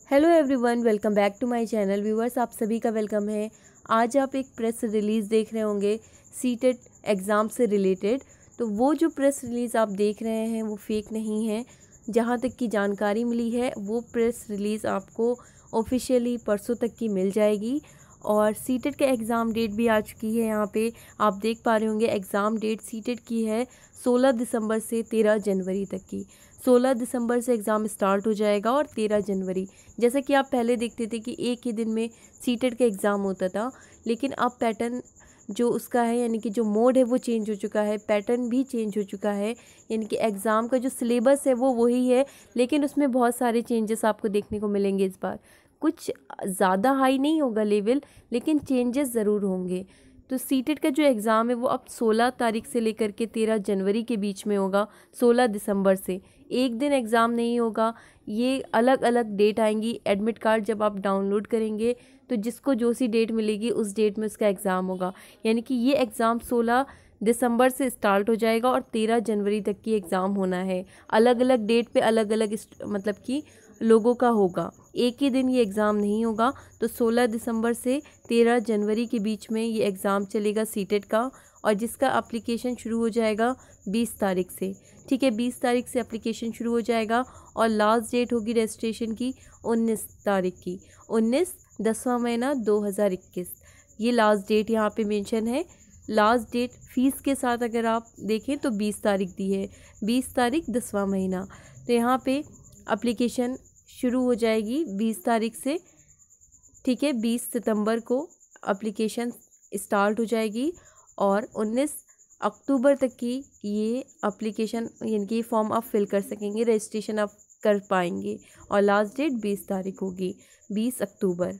Hello everyone, welcome back to my channel. Viewers, आप सभी का वेलकम है। आज आप एक प्रेस रिलीज़ देख रहे होंगे सीटेट एग्ज़ाम से रिलेटेड। तो वो जो प्रेस रिलीज़ आप देख रहे हैं वो फेक नहीं है। जहाँ तक की जानकारी मिली है वो प्रेस रिलीज़ आपको ऑफिशियली परसों तक की मिल जाएगी। और सीटेट का एग्ज़ाम डेट भी आ चुकी है। यहाँ पे आप देख पा रहे होंगे एग्ज़ाम डेट सीटेट की है 16 दिसंबर से 13 जनवरी तक की। 16 दिसंबर से एग्ज़ाम स्टार्ट हो जाएगा और 13 जनवरी, जैसा कि आप पहले देखते थे कि एक ही दिन में सीटेट का एग्ज़ाम होता था, लेकिन अब पैटर्न जो उसका है यानी कि जो मोड है वो चेंज हो चुका है, पैटर्न भी चेंज हो चुका है। यानी कि एग्ज़ाम का जो सिलेबस है वो वही है, लेकिन उसमें बहुत सारे चेंजेस आपको देखने को मिलेंगे इस बार। कुछ ज़्यादा हाई नहीं होगा लेवल, लेकिन चेंजेस ज़रूर होंगे। तो सीटेट का जो एग्ज़ाम है वो अब 16 तारीख से लेकर के 13 जनवरी के बीच में होगा। 16 दिसंबर से एक दिन एग्ज़ाम नहीं होगा, ये अलग अलग डेट आएंगी। एडमिट कार्ड जब आप डाउनलोड करेंगे तो जिसको जो सी डेट मिलेगी उस डेट में उसका एग्ज़ाम होगा। यानी कि ये एग्ज़ाम 16 दिसंबर से स्टार्ट हो जाएगा और 13 जनवरी तक की एग्ज़ाम होना है। अलग अलग डेट पे अलग अलग मतलब कि लोगों का होगा, एक ही दिन ये एग्ज़ाम नहीं होगा। तो 16 दिसंबर से 13 जनवरी के बीच में ये एग्ज़ाम चलेगा सीटेट का, और जिसका एप्लीकेशन शुरू हो जाएगा 20 तारीख से। ठीक है, 20 तारीख से एप्लीकेशन शुरू हो जाएगा और लास्ट डेट होगी रजिस्ट्रेशन की 19 तारीख की। 19 10वां महीना 2021, ये लास्ट डेट यहाँ पे मेंशन है। लास्ट डेट फीस के साथ अगर आप देखें तो 20 तारीख दी है, 20 तारीख 10वां महीना। तो यहाँ पे एप्लीकेशन शुरू हो जाएगी 20 तारीख से। ठीक है, 20 सितंबर को एप्लीकेशन स्टार्ट हो जाएगी और 19 अक्टूबर तक की ये एप्लीकेशन यानी कि फॉर्म आप फिल कर सकेंगे, रजिस्ट्रेशन आप कर पाएंगे। और लास्ट डेट 20 तारीख होगी, 20 अक्टूबर।